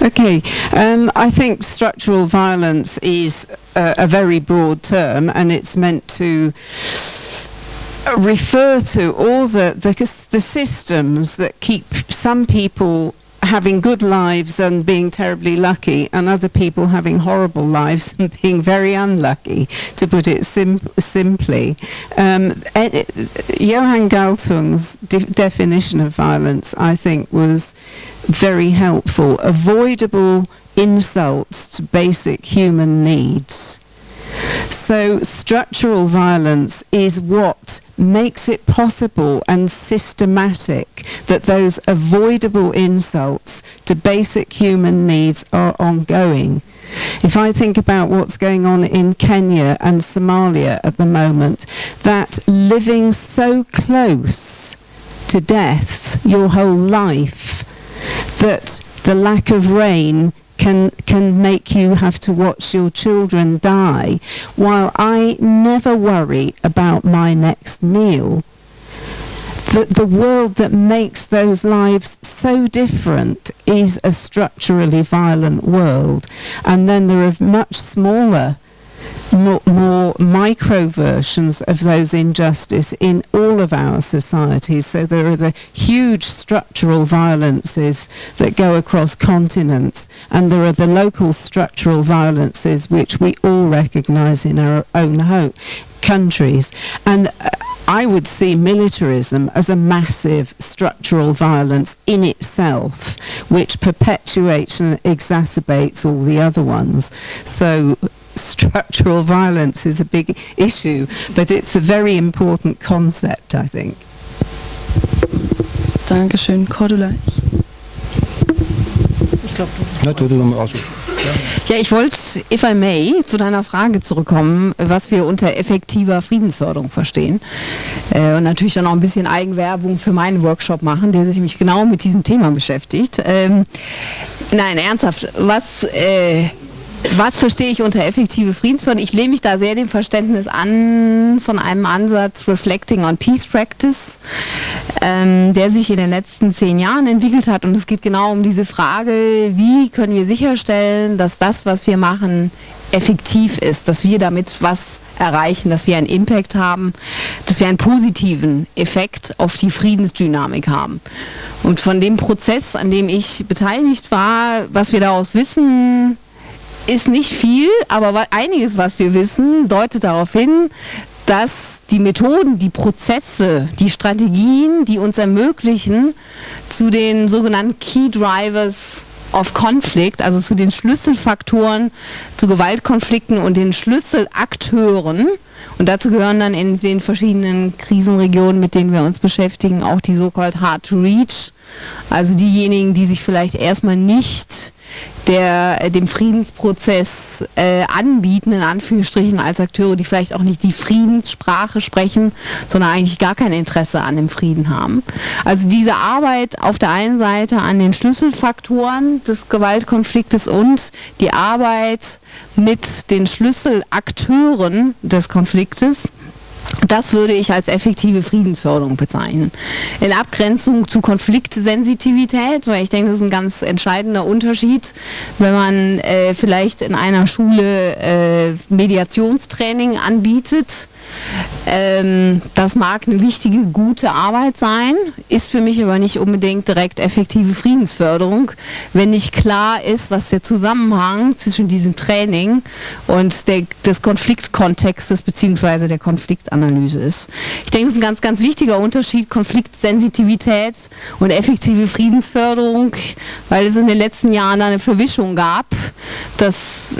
Okay, I think structural violence is a very broad term, and it's meant to refer to all the systems that keep some people having good lives and being terribly lucky, and other people having horrible lives and being very unlucky, to put it simply. Johann Galtung's definition of violence, I think, was very helpful. Avoidable insults to basic human needs. So structural violence is what makes it possible and systematic that those avoidable insults to basic human needs are ongoing. If I think about what's going on in Kenya and Somalia at the moment, that living so close to death your whole life, that the lack of rain can make you have to watch your children die, while I never worry about my next meal. The world that makes those lives so different is a structurally violent world. And then there are much smaller, more micro versions of those injustices in all of our societies. So there are the huge structural violences that go across continents, and there are the local structural violences which we all recognise in our own countries. And I would see militarism as a massive structural violence in itself, which perpetuates and exacerbates all the other ones. So structural violence is a big issue, but it's a very important concept, I think. Dankeschön, Cordula. Ja, ich wollte, if I may, zu deiner Frage zurückkommen, was wir unter effektiver Friedensförderung verstehen. Und natürlich dann auch ein bisschen Eigenwerbung für meinen Workshop machen, der sich nämlich genau mit diesem Thema beschäftigt. Nein, ernsthaft, was verstehe ich unter effektive Friedensförderung? Ich lehne mich da sehr dem Verständnis an von einem Ansatz Reflecting on Peace Practice, der sich in den letzten 10 Jahren entwickelt hat. Und es geht genau um diese Frage, wie können wir sicherstellen, dass das, was wir machen, effektiv ist, dass wir damit was erreichen, dass wir einen Impact haben, dass wir einen positiven Effekt auf die Friedensdynamik haben. Und von dem Prozess, an dem ich beteiligt war, was wir daraus wissen, ist nicht viel, aber einiges, was wir wissen, deutet darauf hin, dass die Methoden, die Prozesse, die Strategien, die uns ermöglichen, zu den sogenannten Key Drivers of Conflict, also zu den Schlüsselfaktoren zu Gewaltkonflikten und den Schlüsselakteuren, und dazu gehören dann in den verschiedenen Krisenregionen, mit denen wir uns beschäftigen, auch die so-called Hard to Reach, also diejenigen, die sich vielleicht erstmal nicht dem Friedensprozess anbieten, in Anführungsstrichen, als Akteure, die vielleicht auch nicht die Friedenssprache sprechen, sondern eigentlich gar kein Interesse an dem Frieden haben. Also diese Arbeit auf der einen Seite an den Schlüsselfaktoren des Gewaltkonfliktes und die Arbeit mit den Schlüsselakteuren des Konfliktes, das würde ich als effektive Friedensförderung bezeichnen. In Abgrenzung zu Konfliktsensitivität, weil ich denke, das ist ein ganz entscheidender Unterschied, wenn man vielleicht in einer Schule Mediationstraining anbietet. Das mag eine wichtige, gute Arbeit sein, ist für mich aber nicht unbedingt direkt effektive Friedensförderung, wenn nicht klar ist, was der Zusammenhang zwischen diesem Training und des Konfliktkontextes bzw. der Konfliktanalyse ist. Ich denke, das ist ein ganz, ganz wichtiger Unterschied, Konfliktsensitivität und effektive Friedensförderung, weil es in den letzten Jahren eine Verwischung gab, dass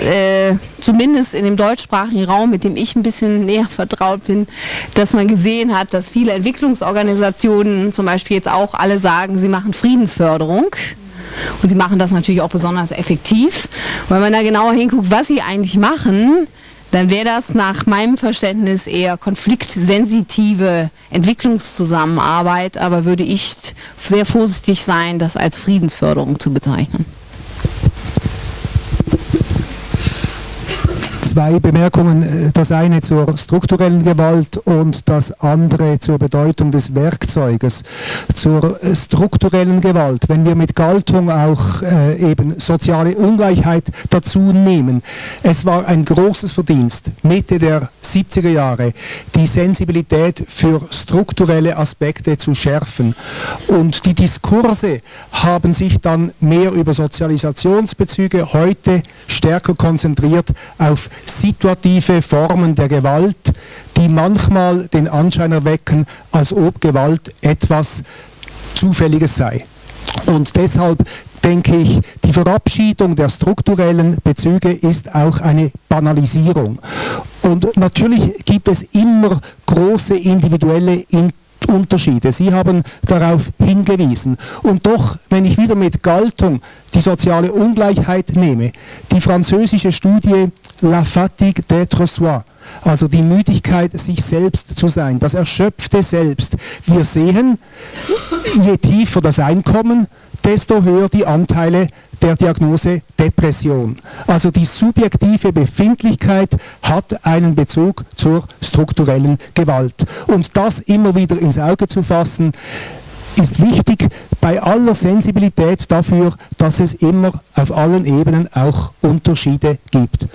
zumindest in dem deutschsprachigen Raum, mit dem ich ein bisschen näher vertraut bin, dass man gesehen hat, dass viele Entwicklungsorganisationen zum Beispiel jetzt auch alle sagen, sie machen Friedensförderung. Und sie machen das natürlich auch besonders effektiv. Und wenn man da genauer hinguckt, was sie eigentlich machen, dann wäre das nach meinem Verständnis eher konfliktsensitive Entwicklungszusammenarbeit, aber würde ich sehr vorsichtig sein, das als Friedensförderung zu bezeichnen. Zwei Bemerkungen, das eine zur strukturellen Gewalt und das andere zur Bedeutung des Werkzeuges. Zur strukturellen Gewalt, wenn wir mit Galtung auch eben soziale Ungleichheit dazu nehmen. Es war ein großes Verdienst, Mitte der 70er Jahre, die Sensibilität für strukturelle Aspekte zu schärfen. Und die Diskurse haben sich dann mehr über Sozialisationsbezüge, heute stärker konzentriert auf situative Formen der Gewalt, die manchmal den Anschein erwecken, als ob Gewalt etwas Zufälliges sei. Und deshalb denke ich, die Verabschiedung der strukturellen Bezüge ist auch eine Banalisierung. Und natürlich gibt es immer große individuelle Unterschiede. Sie haben darauf hingewiesen. Und doch, wenn ich wieder mit Galtung die soziale Ungleichheit nehme, die französische Studie La fatigue d'être soi, also die Müdigkeit, sich selbst zu sein, das erschöpfte Selbst. Wir sehen, je tiefer das Einkommen, desto höher die Anteile der Diagnose Depression. Also die subjektive Befindlichkeit hat einen Bezug zur strukturellen Gewalt. Und das immer wieder ins Auge zu fassen, ist wichtig bei aller Sensibilität dafür, dass es immer auf allen Ebenen auch Unterschiede gibt.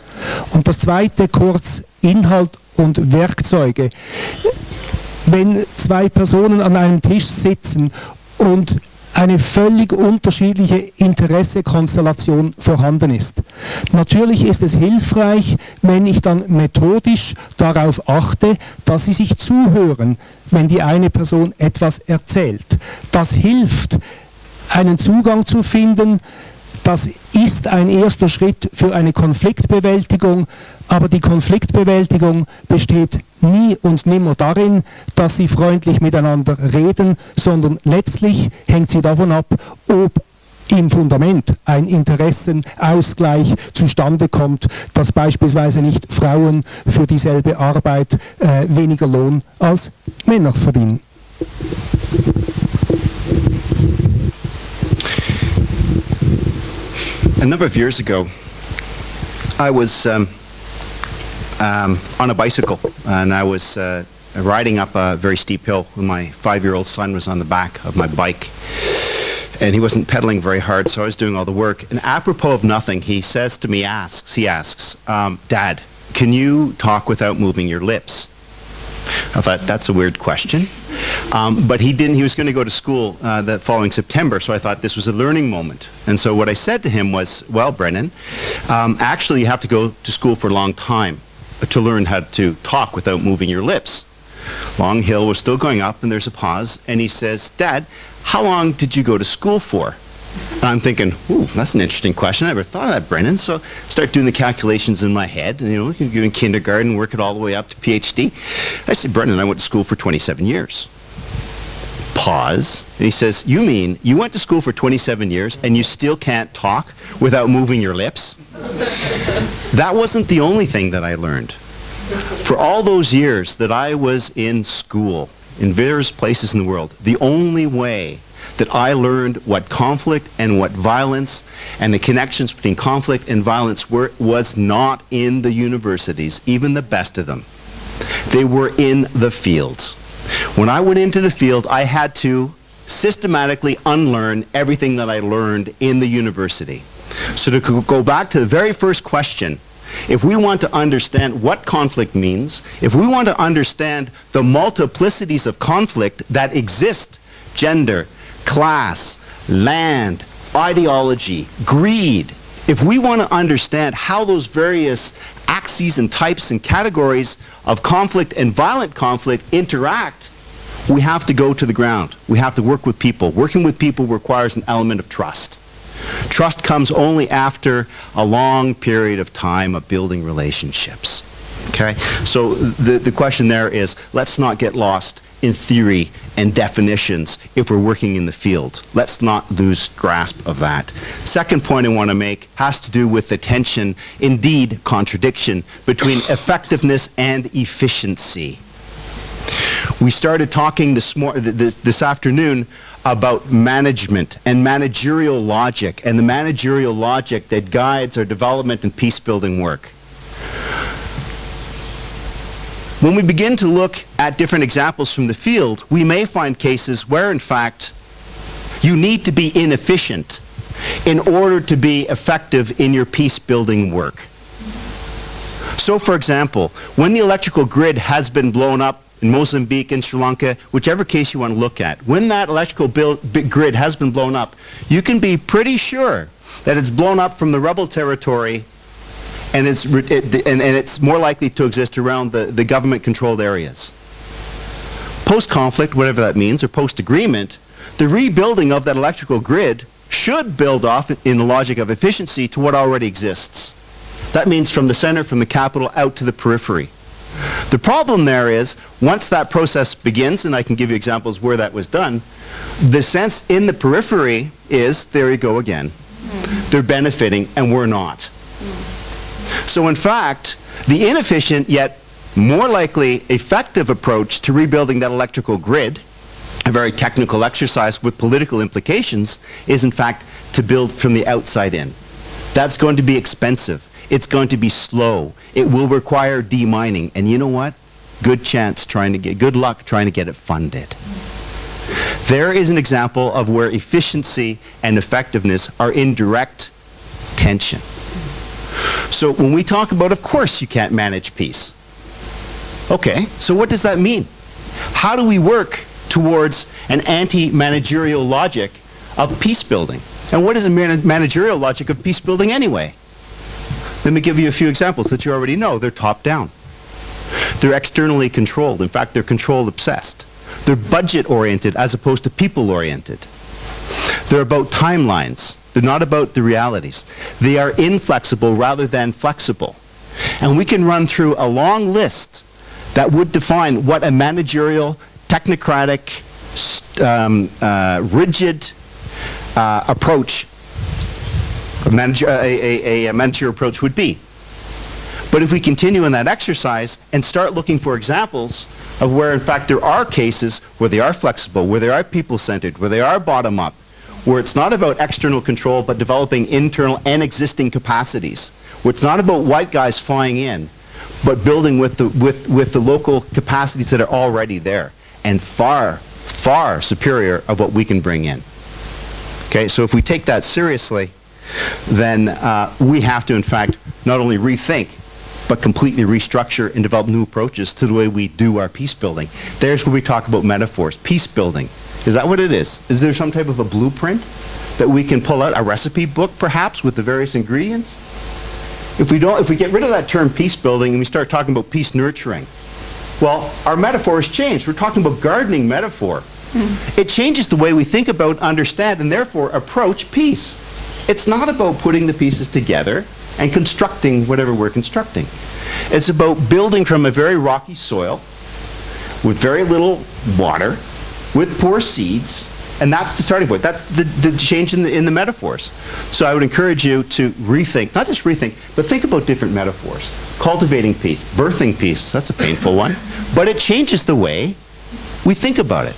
Und das zweite kurz Inhalt und Werkzeuge. Wenn zwei Personen an einem Tisch sitzen und eine völlig unterschiedliche Interessekonstellation vorhanden ist. Natürlich ist es hilfreich, wenn ich dann methodisch darauf achte, dass sie sich zuhören, wenn die eine Person etwas erzählt. Das hilft, einen Zugang zu finden. Das ist ein erster Schritt für eine Konfliktbewältigung, aber die Konfliktbewältigung besteht nie und nimmer darin, dass sie freundlich miteinander reden, sondern letztlich hängt sie davon ab, ob im Fundament ein Interessenausgleich zustande kommt, dass beispielsweise nicht Frauen für dieselbe Arbeit weniger Lohn als Männer verdienen. A number of years ago, I was on a bicycle, and I was riding up a very steep hill. My 5-year-old son was on the back of my bike, and he wasn't pedaling very hard, so I was doing all the work. And apropos of nothing, he says to me, he asks, Dad, can you talk without moving your lips? I thought, that's a weird question. But he didn't. He was going to go to school that following September, so I thought this was a learning moment. And so what I said to him was, well, Brennan, actually you have to go to school for a long time to learn how to talk without moving your lips. Long hill, we're still going up, and there's a pause, and he says, Dad, how long did you go to school for? And I'm thinking, ooh, that's an interesting question. I never thought of that, Brennan. So I start doing the calculations in my head, and you can go in kindergarten, work it all the way up to PhD. I said, Brennan, I went to school for 27 years. Pause. And he says, you mean you went to school for 27 years and you still can't talk without moving your lips? That wasn't the only thing that I learned. For all those years that I was in school, in various places in the world, the only way that I learned what conflict and what violence and the connections between conflict and violence were was not in the universities, even the best of them. They were in the fields. When I went into the field, I had to systematically unlearn everything that I learned in the university. So to go back to the very first question, if we want to understand what conflict means, if we want to understand the multiplicities of conflict that exist, gender, class, land, ideology, greed, if we want to understand how those various axes and types and categories of conflict and violent conflict interact, we have to go to the ground. We have to work with people. Working with people requires an element of trust. Trust comes only after a long period of time of building relationships. Okay? So the question there is, let's not get lost in theory and definitions if we're working in the field. Let's not lose grasp of that. Second point I want to make has to do with the tension, indeed contradiction, between effectiveness and efficiency. We started talking this afternoon about management and managerial logic and the managerial logic that guides our development and peace-building work. When we begin to look at different examples from the field, we may find cases where, in fact, you need to be inefficient in order to be effective in your peace-building work. So, for example, when the electrical grid has been blown up in Mozambique, in Sri Lanka, whichever case you want to look at, when that electrical grid has been blown up, you can be pretty sure that it's blown up from the rebel territory, and it's more likely to exist around the government-controlled areas. Post-conflict, whatever that means, or post-agreement, the rebuilding of that electrical grid should build off in the logic of efficiency to what already exists. That means from the center, from the capital, out to the periphery. The problem there is, once that process begins, and I can give you examples where that was done, the sense in the periphery is, there you go again. They're benefiting, and we're not. So in fact, the inefficient yet more likely effective approach to rebuilding that electrical grid, a very technical exercise with political implications, is in fact to build from the outside in. That's going to be expensive. It's going to be slow. It will require demining. And you know what? Good luck trying to get it funded. There is an example of where efficiency and effectiveness are in direct tension. So when we talk about, of course you can't manage peace. Okay, so what does that mean? How do we work towards an anti-managerial logic of peace building? And what is a managerial logic of peace building anyway? Let me give you a few examples that you already know. They're top-down. They're externally controlled. In fact, they're control-obsessed. They're budget-oriented as opposed to people-oriented. They're about timelines. They're not about the realities. They are inflexible rather than flexible. And we can run through a long list that would define what a managerial, technocratic, rigid approach, a managerial approach would be. But if we continue in that exercise and start looking for examples of where in fact there are cases where they are flexible, where they are people-centered, where they are bottom-up, where it's not about external control but developing internal and existing capacities, where it's not about white guys flying in, but building with the local capacities that are already there, and far, far superior of what we can bring in. Okay, so if we take that seriously, then we have to, in fact, not only rethink, but completely restructure and develop new approaches to the way we do our peace building. There's where we talk about metaphors. Peace building. Is that what it is? Is there some type of a blueprint that we can pull out, a recipe book perhaps with the various ingredients? If we get rid of that term peace building and we start talking about peace nurturing, well, our metaphor has changed. We're talking about gardening metaphor. It changes the way we think about, understand, and therefore approach peace. It's not about putting the pieces together and constructing whatever we're constructing. It's about building from a very rocky soil with very little water, with poor seeds, and that's the starting point. That's the change in the metaphors. So I would encourage you to rethink, not just rethink, but think about different metaphors. Cultivating peace, birthing peace, that's a painful one, but it changes the way we think about it.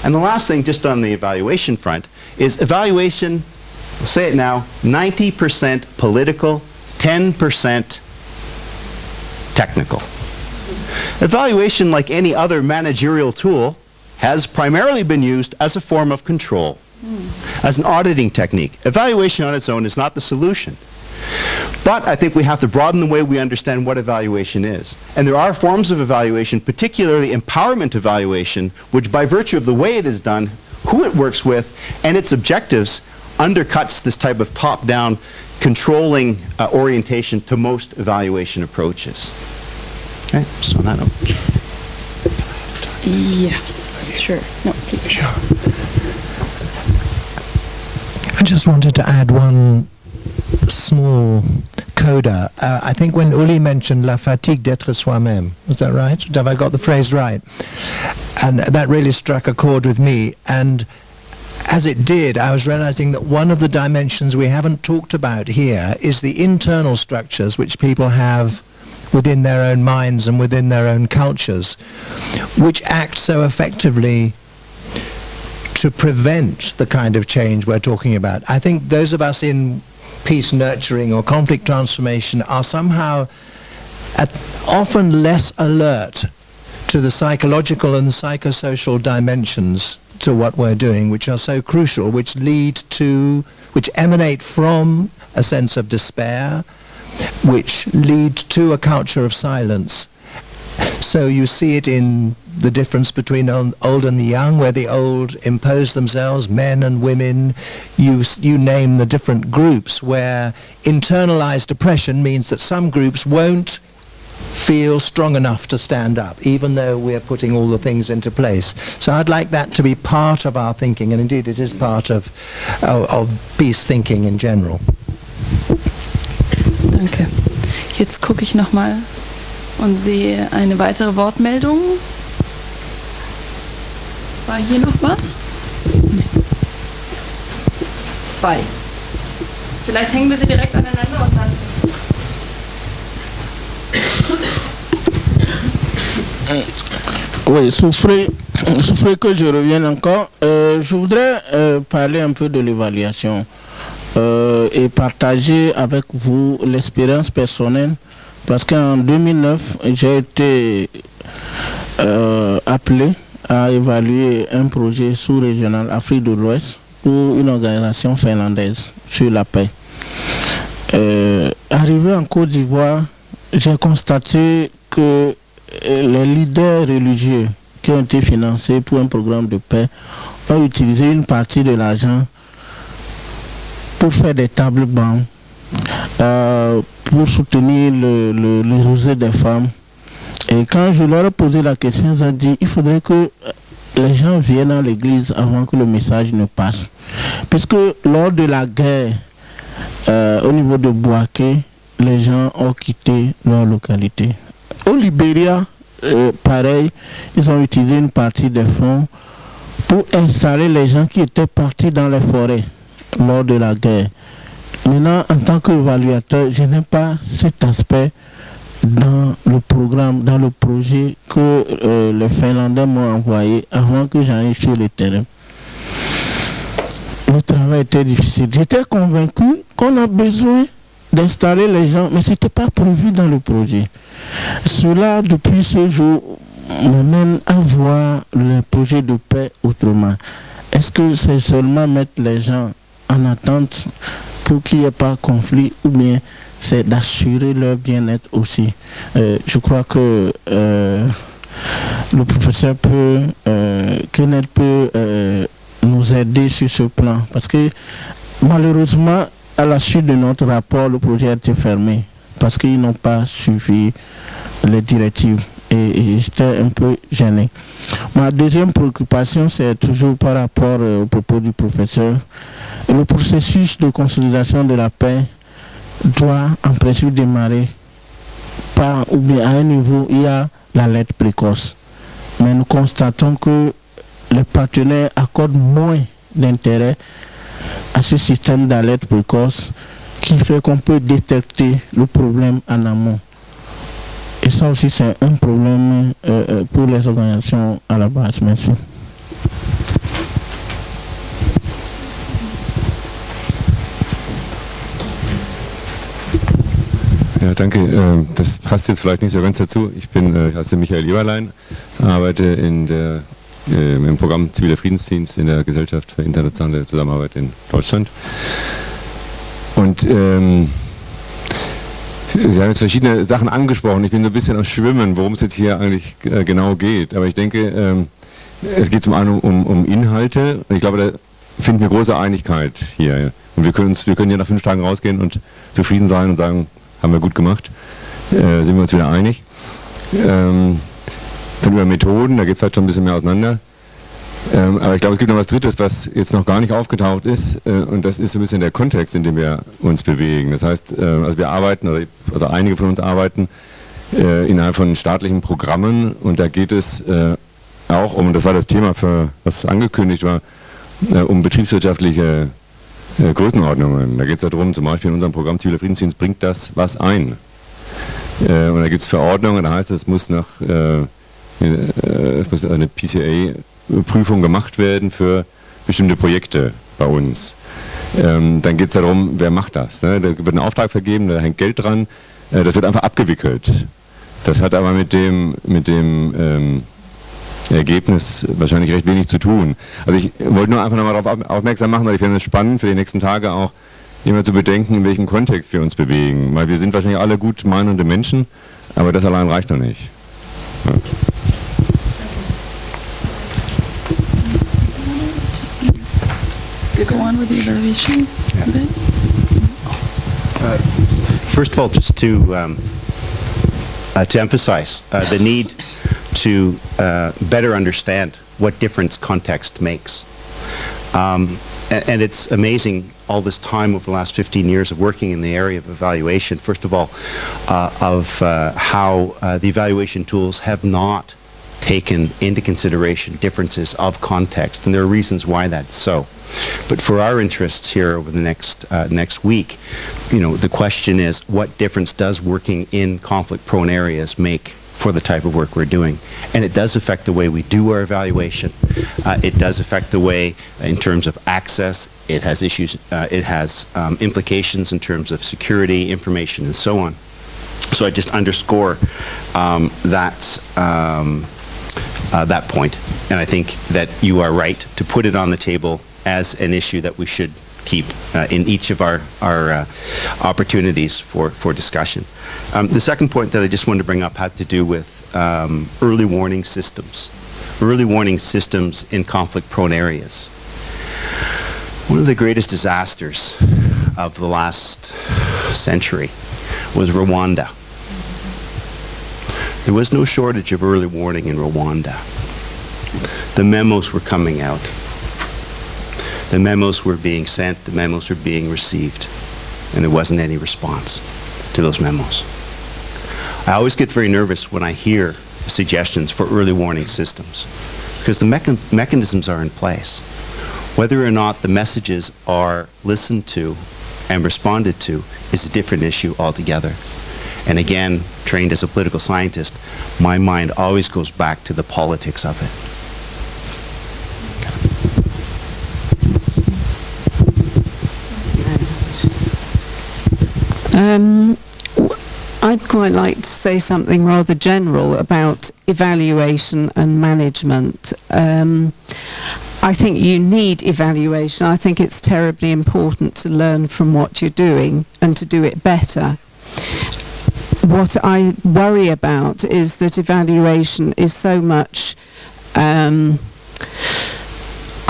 And the last thing, just on the evaluation front, is evaluation, I'll say it now, 90% political, 10% technical. Evaluation, like any other managerial tool, has primarily been used as a form of control, as an auditing technique. Evaluation on its own is not the solution. But I think we have to broaden the way we understand what evaluation is. And there are forms of evaluation, particularly empowerment evaluation, which by virtue of the way it is done, who it works with, and its objectives, undercuts this type of top-down controlling orientation to most evaluation approaches. Okay, so on that note. Yes, sure. No, please. Sure. I just wanted to add one small coda. I think when Ueli mentioned la fatigue d'être soi-même, is that right? Have I got the phrase right? And that really struck a chord with me. And as it did, I was realizing that one of the dimensions we haven't talked about here is the internal structures which people have within their own minds and within their own cultures, which act so effectively to prevent the kind of change we're talking about. I think those of us in peace nurturing or conflict transformation are somehow often less alert to the psychological and psychosocial dimensions to what we're doing, which are so crucial, which emanate from a sense of despair, which lead to a culture of silence. So you see it in the difference between old and the young, where the old impose themselves, men and women. You name the different groups where internalized depression means that some groups won't feel strong enough to stand up, even though we're putting all the things into place. So I'd like that to be part of our thinking, and indeed it is part of peace thinking in general. Danke. Jetzt gucke ich nochmal und sehe eine weitere Wortmeldung. War hier noch was? Nee. 2. Vielleicht hängen wir sie direkt aneinander und dann... Oui, souffrez que je revienne encore. Je voudrais parler un peu de l'évaluation et partager avec vous l'expérience personnelle, parce qu'en 2009, j'ai été appelé à évaluer un projet sous-régional Afrique de l'Ouest pour une organisation finlandaise sur la paix. Arrivé en Côte d'Ivoire, j'ai constaté que les leaders religieux qui ont été financés pour un programme de paix ont utilisé une partie de l'argent pour faire des tables bancs, pour soutenir le rosé des femmes. Et quand je leur ai posé la question, ils ont dit il faudrait que les gens viennent à l'église avant que le message ne passe. Puisque lors de la guerre, au niveau de Bouaké, les gens ont quitté leur localité. Au Libéria, pareil, ils ont utilisé une partie des fonds pour installer les gens qui étaient partis dans les forêts lors de la guerre. Maintenant, en tant qu'évaluateur, je n'ai pas cet aspect dans le programme, dans le projet que les Finlandais m'ont envoyé avant que j'aille sur le terrain. Le travail était difficile. J'étais convaincu qu'on a besoin d'installer les gens, mais ce n'était pas prévu dans le projet. Cela, depuis ce jour, m'amène à voir le projet de paix autrement. Est-ce que c'est seulement mettre les gens en attente pour qu'il n'y ait pas de conflit, ou bien c'est d'assurer leur bien-être aussi? Je crois que le professeur Kenneth peut nous aider sur ce plan, parce que malheureusement, à la suite de notre rapport, le projet a été fermé parce qu'ils n'ont pas suivi les directives et j'étais un peu gêné. Ma deuxième préoccupation, c'est toujours par rapport au propos du professeur. Le processus de consolidation de la paix doit en principe démarrer ou bien à un niveau où il y a l'alerte précoce. Mais nous constatons que les partenaires accordent moins d'intérêt à ce système d'alerte précoce qui fait qu'on peut détecter le problème en amont. Et ça aussi, c'est un problème pour les organisations à la base. Merci. Ja, danke. Das passt jetzt vielleicht nicht so ganz dazu. Ich heiße Michael Eberlein, arbeite im Programm Ziviler Friedensdienst in der Gesellschaft für internationale Zusammenarbeit in Deutschland. Und Sie haben jetzt verschiedene Sachen angesprochen. Ich bin so ein bisschen am Schwimmen, worum es jetzt hier eigentlich genau geht. Aber ich denke, es geht zum einen um Inhalte. Und ich glaube, da finden wir große Einigkeit hier. Und wir können hier nach 5 Tagen rausgehen und zufrieden sein und sagen, haben wir gut gemacht. Sind wir uns wieder einig. Dann über Methoden, da geht es vielleicht schon ein bisschen mehr auseinander. Aber ich glaube, es gibt noch was Drittes, was jetzt noch gar nicht aufgetaucht ist. Und das ist so ein bisschen der Kontext, in dem wir uns bewegen. Das heißt, also wir arbeiten, also einige von uns arbeiten innerhalb von staatlichen Programmen. Und da geht es auch um, das war das Thema, was angekündigt war, um betriebswirtschaftliche Größenordnungen. Da geht es darum, zum Beispiel in unserem Programm Ziviler Friedensdienst bringt das was ein. Und da gibt es Verordnungen, da heißt es, es muss eine PCA-Prüfung gemacht werden für bestimmte Projekte bei uns. Dann geht es darum, wer macht das. Ne? Da wird ein Auftrag vergeben, da hängt Geld dran, das wird einfach abgewickelt. Das hat aber mit dem Ergebnis wahrscheinlich recht wenig zu tun. Also ich wollte nur einfach nochmal darauf aufmerksam machen, weil ich finde es spannend für die nächsten Tage auch immer zu bedenken, in welchem Kontext wir uns bewegen. Weil wir sind wahrscheinlich alle gut meinende Menschen, aber das allein reicht noch nicht. Ja. Go on with the evaluation a bit. First of all, just to emphasize the need to better understand what difference context makes. And it's amazing all this time over the last 15 years of working in the area of evaluation, first of all, of how the evaluation tools have not taken into consideration differences of context, and there are reasons why that's so. But for our interests here over the next week, the question is, what difference does working in conflict-prone areas make for the type of work we're doing? And it does affect the way we do our evaluation. It does affect the way, in terms of access, it has issues, it has implications in terms of security, information, and so on. So I just underscore that point, and I think that you are right to put it on the table as an issue that we should keep in each of our opportunities for discussion. The second point that I just wanted to bring up had to do with early warning systems. Early warning systems in conflict-prone areas. One of the greatest disasters of the last century was Rwanda. There was no shortage of early warning in Rwanda. The memos were coming out. The memos were being sent, the memos were being received, and there wasn't any response to those memos. I always get very nervous when I hear suggestions for early warning systems, because the mechanisms are in place. Whether or not the messages are listened to and responded to is a different issue altogether. And again, trained as a political scientist, my mind always goes back to the politics of it. I'd quite like to say something rather general about evaluation and management. I think you need evaluation. I think it's terribly important to learn from what you're doing and to do it better. What I worry about is that evaluation is so much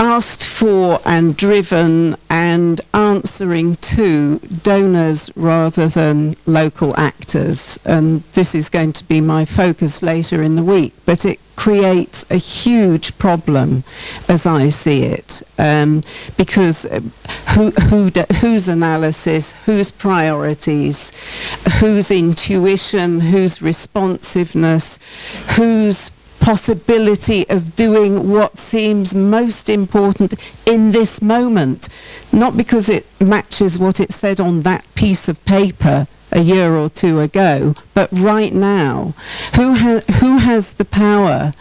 asked for and driven and answering to donors rather than local actors. And this is going to be my focus later in the week, but it creates a huge problem as I see it, because whose analysis, whose priorities, whose intuition, whose responsiveness, whose possibility of doing what seems most important in this moment, not because it matches what it said on that piece of paper a year or two ago, but right now. Who has the power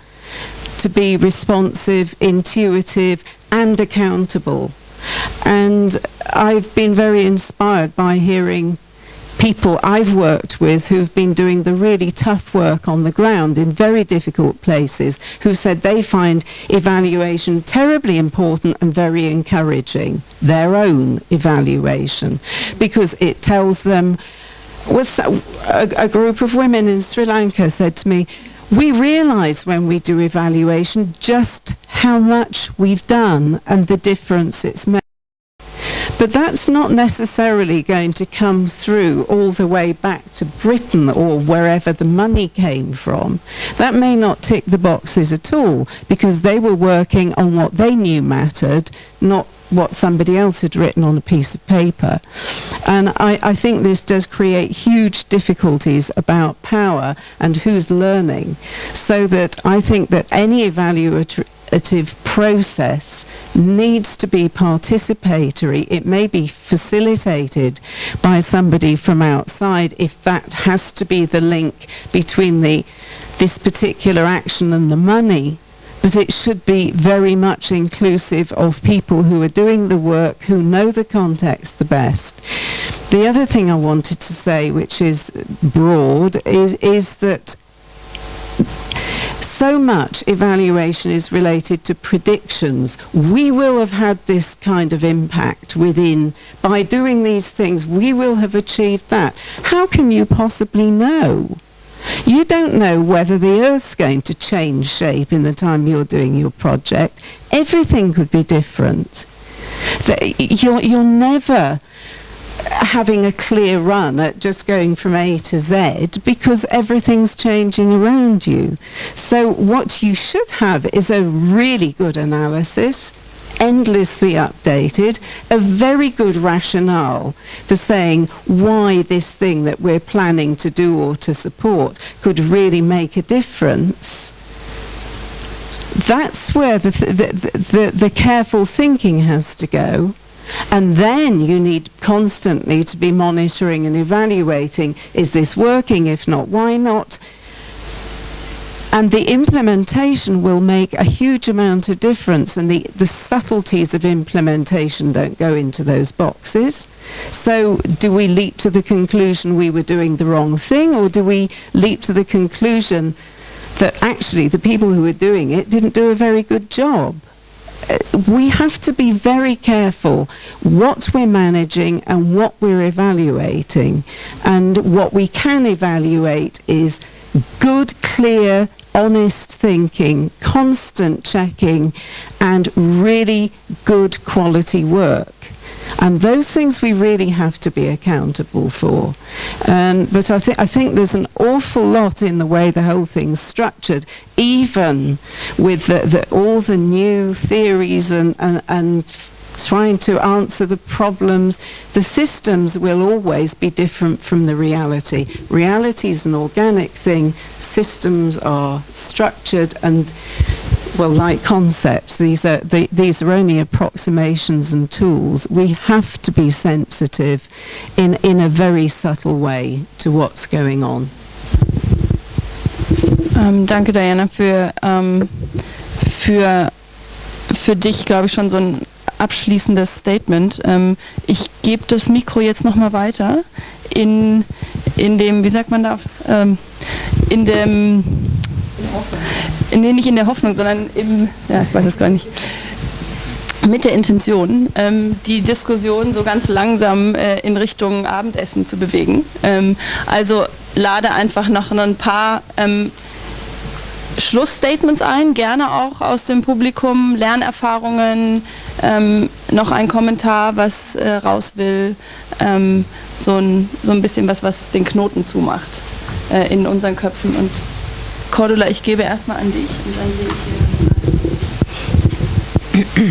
to be responsive, intuitive, and accountable? And I've been very inspired by hearing people I've worked with who've been doing the really tough work on the ground in very difficult places, who said they find evaluation terribly important and very encouraging, their own evaluation, because it tells them. A group of women in Sri Lanka said to me, we realise when we do evaluation just how much we've done and the difference it's made. But that's not necessarily going to come through all the way back to Britain or wherever the money came from. That may not tick the boxes at all, because they were working on what they knew mattered, not what somebody else had written on a piece of paper. And I think this does create huge difficulties about power and who's learning, so that I think that any evaluative process needs to be participatory. It may be facilitated by somebody from outside if that has to be the link between this particular action and the money but it should be very much inclusive of people who are doing the work, who know the context the best. The other thing I wanted to say, which is broad, is that so much evaluation is related to predictions. We will have had this kind of impact within, by doing these things, we will have achieved that. How can you possibly know? You don't know whether the Earth's going to change shape in the time you're doing your project. Everything could be different. You're never having a clear run at just going from A to Z because everything's changing around you. So what you should have is a really good analysis, endlessly updated, a very good rationale for saying why this thing that we're planning to do or to support could really make a difference. That's where the careful thinking has to go. And then you need constantly to be monitoring and evaluating, is this working? If not, why not? And the implementation will make a huge amount of difference, and the subtleties of implementation don't go into those boxes. So do we leap to the conclusion we were doing the wrong thing, or do we leap to the conclusion that actually the people who were doing it didn't do a very good job? We have to be very careful what we're managing and what we're evaluating. And what we can evaluate is good, clear, honest thinking, constant checking, and really good quality work. And those things we really have to be accountable for. But I think there's an awful lot in the way the whole thing's structured, even with all the new theories and trying to answer the problems. The systems will always be different from the reality. Reality is an organic thing. Systems are structured and, well, like concepts. These are only approximations and tools. We have to be sensitive in a very subtle way to what's going on. Danke, Diana, für dich, glaube ich, schon so ein abschließendes Statement. Ich gebe das Mikro jetzt nochmal weiter in dem, wie sagt man da, nee, nicht in der Hoffnung, sondern ich weiß es gar nicht, mit der Intention, die Diskussion so ganz langsam in Richtung Abendessen zu bewegen. Also lade einfach noch ein paar Schlussstatements ein, gerne auch aus dem Publikum, Lernerfahrungen, noch ein Kommentar, was raus will, so ein bisschen was den Knoten zumacht in unseren Köpfen. Und Cordula, ich gebe erstmal an dich und dann sehe ich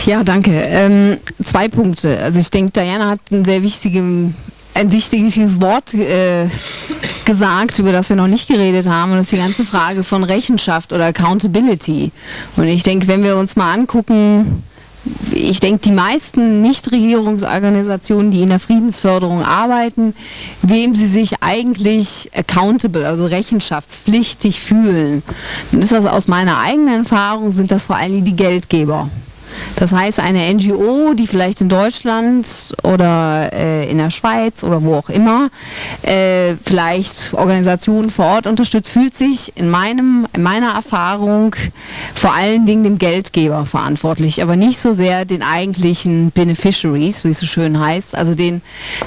hier. Ja, danke. 2 Punkte. Also ich denke, Diana hat ein sehr wichtiges Wort gesagt, über das wir noch nicht geredet haben, und das ist die ganze Frage von Rechenschaft oder Accountability. Und ich denke, wenn wir uns mal angucken, ich denke, die meisten Nichtregierungsorganisationen, die in der Friedensförderung arbeiten, wem sie sich eigentlich accountable, also rechenschaftspflichtig fühlen, dann ist das aus meiner eigenen Erfahrung, sind das vor allem die Geldgeber. Das heißt, eine NGO, die vielleicht in Deutschland oder in der Schweiz oder wo auch immer vielleicht Organisationen vor Ort unterstützt, fühlt sich in meiner Erfahrung vor allen Dingen dem Geldgeber verantwortlich, aber nicht so sehr den eigentlichen Beneficiaries, wie es so schön heißt, also den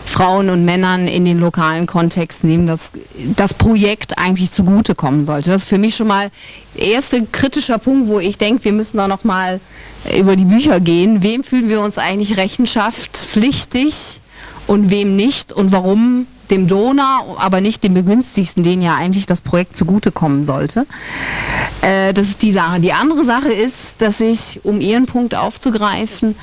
Frauen und Männern in den lokalen Kontexten, denen das Projekt eigentlich zugutekommen sollte. Das ist für mich schon mal der erste kritischer Punkt, wo ich denke, wir müssen da nochmal über die Bücher gehen. Wem fühlen wir uns eigentlich rechenschaftspflichtig und wem nicht und warum? Dem Donor, aber nicht dem Begünstigten, denen ja eigentlich das Projekt zugutekommen sollte. Das ist die Sache. Die andere Sache ist, dass ich, um Ihren Punkt aufzugreifen,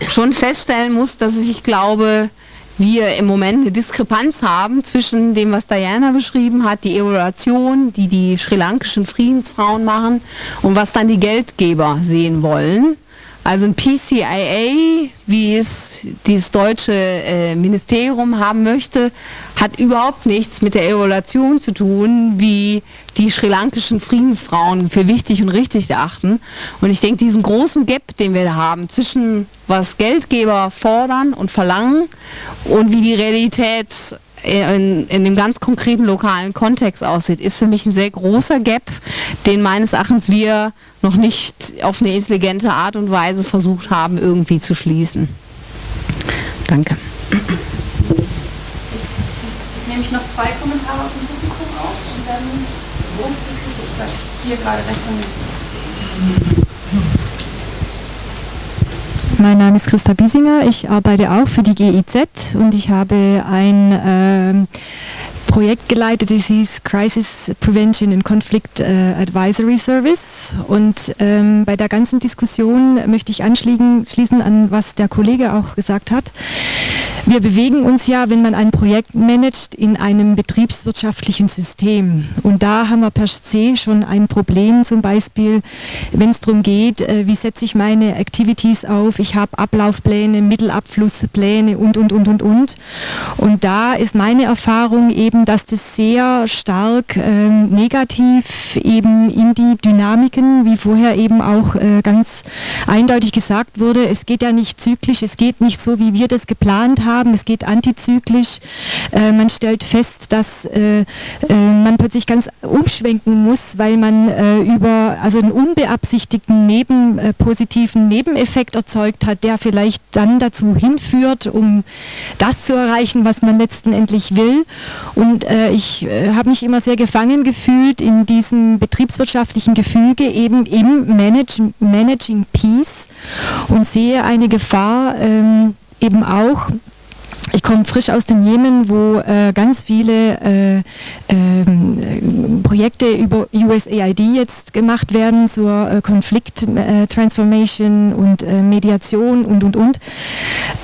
schon feststellen muss, dass ich glaube, wir im Moment eine Diskrepanz haben zwischen dem, was Diana beschrieben hat, die Evaluation, die sri lankischen Friedensfrauen machen, und was dann die Geldgeber sehen wollen. Also ein PCIA, wie es dieses deutsche Ministerium haben möchte, hat überhaupt nichts mit der Evaluation zu tun, wie die sri-lankischen Friedensfrauen für wichtig und richtig erachten. Und ich denke, diesen großen Gap, den wir da haben zwischen was Geldgeber fordern und verlangen und wie die Realität in dem ganz konkreten lokalen Kontext aussieht, ist für mich ein sehr großer Gap, den meines Erachtens wir noch nicht auf eine intelligente Art und Weise versucht haben, irgendwie zu schließen. Danke. Jetzt nehme ich noch 2 Kommentare aus dem Publikum auf und dann hier gerade rechts und links. Mein Name ist Christa Biesinger, ich arbeite auch für die GIZ und ich habe ein Projekt geleitet, das hieß Crisis Prevention and Conflict Advisory Service, und bei der ganzen Diskussion möchte ich anschließen an was der Kollege auch gesagt hat. Wir bewegen uns ja, wenn man ein Projekt managt, in einem betriebswirtschaftlichen System, und da haben wir per se schon ein Problem, zum Beispiel wenn es darum geht, wie setze ich meine Activities auf, ich habe Ablaufpläne, Mittelabflusspläne und. Und da ist meine Erfahrung eben, dass das sehr stark negativ eben in die Dynamiken, wie vorher eben auch ganz eindeutig gesagt wurde, es geht ja nicht zyklisch, es geht nicht so, wie wir das geplant haben, es geht antizyklisch. Man stellt fest, dass man plötzlich ganz umschwenken muss, weil man über einen unbeabsichtigten positiven Nebeneffekt erzeugt hat, der vielleicht dann dazu hinführt, um das zu erreichen, was man letztendlich will. Und ich habe mich immer sehr gefangen gefühlt in diesem betriebswirtschaftlichen Gefüge, eben im Managing Peace, und sehe eine Gefahr eben auch. Ich komme frisch aus dem Jemen, wo ganz viele Projekte über USAID jetzt gemacht werden zur Konflikt-Transformation und Mediation und.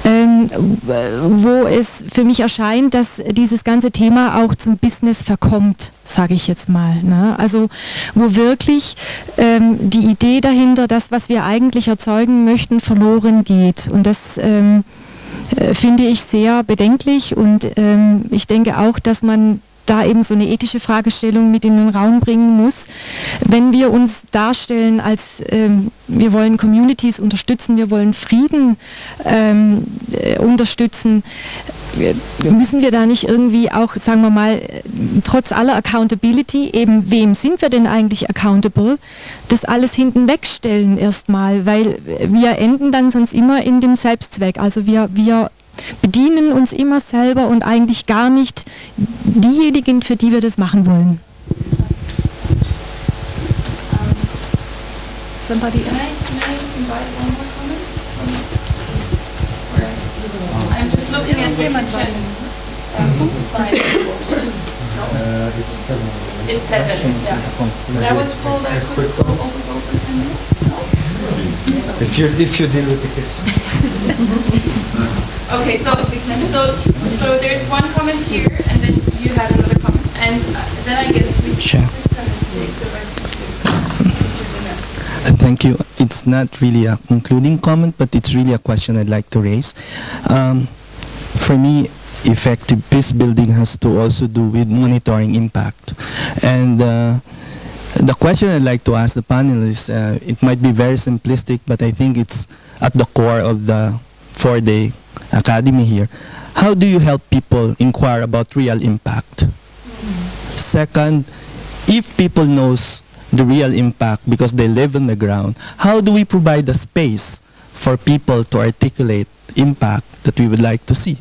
Wo es für mich erscheint, dass dieses ganze Thema auch zum Business verkommt, sage ich jetzt mal. Ne? Also wo wirklich die Idee dahinter, das, was wir eigentlich erzeugen möchten, verloren geht. Und das finde ich sehr bedenklich, und ich denke auch, dass man da eben so eine ethische Fragestellung mit in den Raum bringen muss. Wenn wir uns darstellen als wir wollen Communities unterstützen, wir wollen Frieden unterstützen, müssen wir da nicht irgendwie auch, sagen wir mal, trotz aller Accountability, eben wem sind wir denn eigentlich accountable, das alles hinten wegstellen erstmal, weil wir enden dann sonst immer in dem Selbstzweck. Also wir bedienen uns immer selber und eigentlich gar nicht diejenigen, für die wir das machen wollen. Somebody, can I invite one more comment? I'm just looking at the chat. It's 7. Yeah. I was told I could go over 10 minutes. No? If you deal with the question. Okay, so there's one comment here, and then you have another comment, and then I guess we Sure. just kind of take the rest of the Thank you. It's not really a concluding comment, but it's really a question I'd like to raise. For me, effective peace building has to also do with monitoring impact. And the question I'd like to ask the panelists, it might be very simplistic, but I think it's at the core of the 4-day academy here. How do you help people inquire about real impact? Second, if people knows the real impact because they live on the ground, how do we provide a space for people to articulate impact that we would like to see?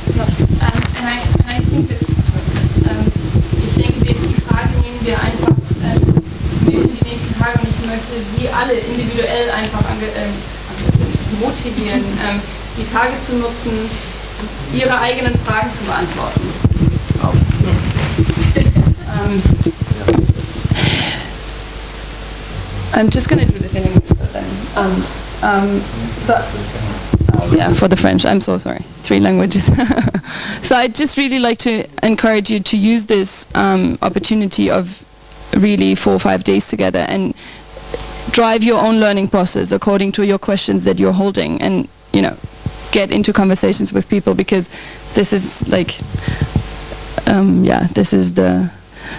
And I think that ich denke, die Frage nehmen wir einfach mit in die nächsten Tage, und ich möchte Sie alle individuell einfach motivieren, die Tage zu nutzen, Ihre eigenen Fragen zu beantworten. I'm just going to do this in English, so then. Yeah, for the French, I'm so sorry. 3 languages. So I'd just really like to encourage you to use this opportunity of really 4 or 5 days together and drive your own learning process according to your questions that you're holding, and get into conversations with people, because this is like this is the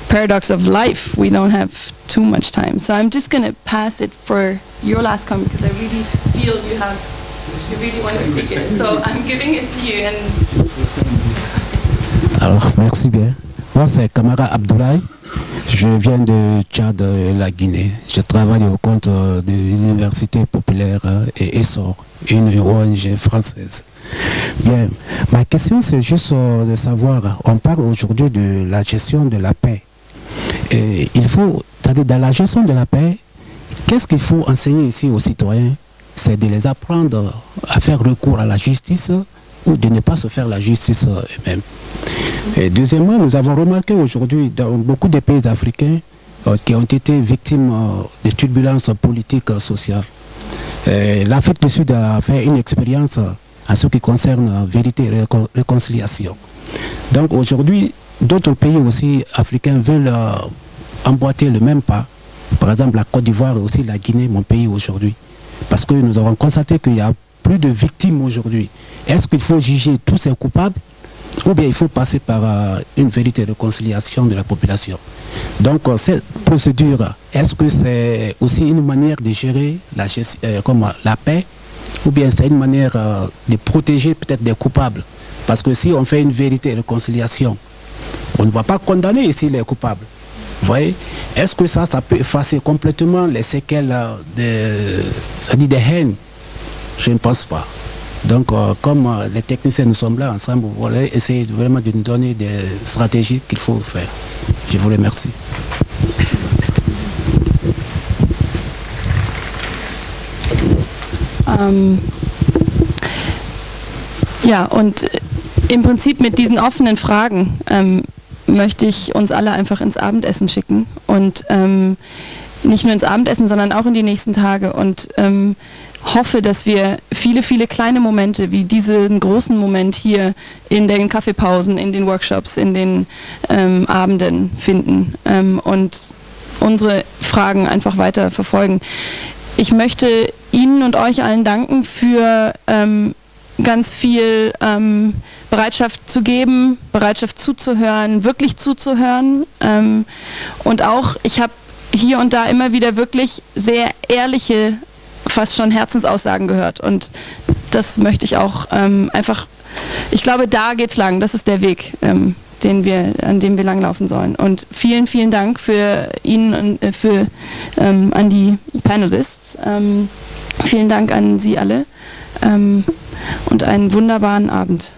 paradox of life. We don't have too much time, so I'm just gonna pass it for your last comment, because I really feel you really want to speak it, so I'm giving it to you. Alors, merci bien. Moi, c'est Kamara Abdoulaye. Je viens de Tchad, la Guinée. Je travaille au compte de l'Université populaire et Essor, une ONG française. Bien, ma question, c'est juste de savoir, on parle aujourd'hui de la gestion de la paix. Et il faut, c'est-à-dire dans la gestion de la paix, qu'est-ce qu'il faut enseigner ici aux citoyens? C'est de les apprendre à faire recours à la justice, ou de ne pas se faire la justice eux-mêmes. Et deuxièmement, nous avons remarqué aujourd'hui dans beaucoup de pays africains qui ont été victimes de turbulences politiques sociales. L'Afrique du Sud a fait une expérience en ce qui concerne vérité et réconciliation. Donc aujourd'hui, d'autres pays aussi africains veulent emboîter le même pas. Par exemple, la Côte d'Ivoire et aussi la Guinée, mon pays aujourd'hui. Parce que nous avons constaté qu'il y a plus de victimes aujourd'hui. Est-ce qu'il faut juger tous ces coupables, ou bien il faut passer par une vérité de réconciliation de la population? Donc cette procédure, est-ce que c'est aussi une manière de gérer la paix, ou bien c'est une manière de protéger peut-être des coupables? Parce que si on fait une vérité de réconciliation, on ne va pas condamner ici les coupables. Vous voyez? Est-ce que ça peut effacer complètement les séquelles de haine? Je ne pense pas. Donc, comme les techniciens, nous sommes là ensemble, vous allez essayer vraiment de nous donner des stratégies qu'il faut faire. Je vous remercie. Ja, und im Prinzip mit diesen offenen Fragen möchte ich uns alle einfach ins Abendessen schicken, und nicht nur ins Abendessen, sondern auch in die nächsten Tage, und hoffe, dass wir viele, viele kleine Momente wie diesen großen Moment hier in den Kaffeepausen, in den Workshops, in den Abenden finden und unsere Fragen einfach weiter verfolgen. Ich möchte Ihnen und euch allen danken für ganz viel Bereitschaft zu geben, Bereitschaft zuzuhören, wirklich zuzuhören, und auch, ich habe hier und da immer wieder wirklich sehr ehrliche, fast schon Herzensaussagen gehört, und das möchte ich auch einfach, ich glaube, da geht's lang, das ist der Weg, an dem wir langlaufen sollen, und vielen, vielen Dank für Ihnen und an die Panelists, vielen Dank an Sie alle, und einen wunderbaren Abend.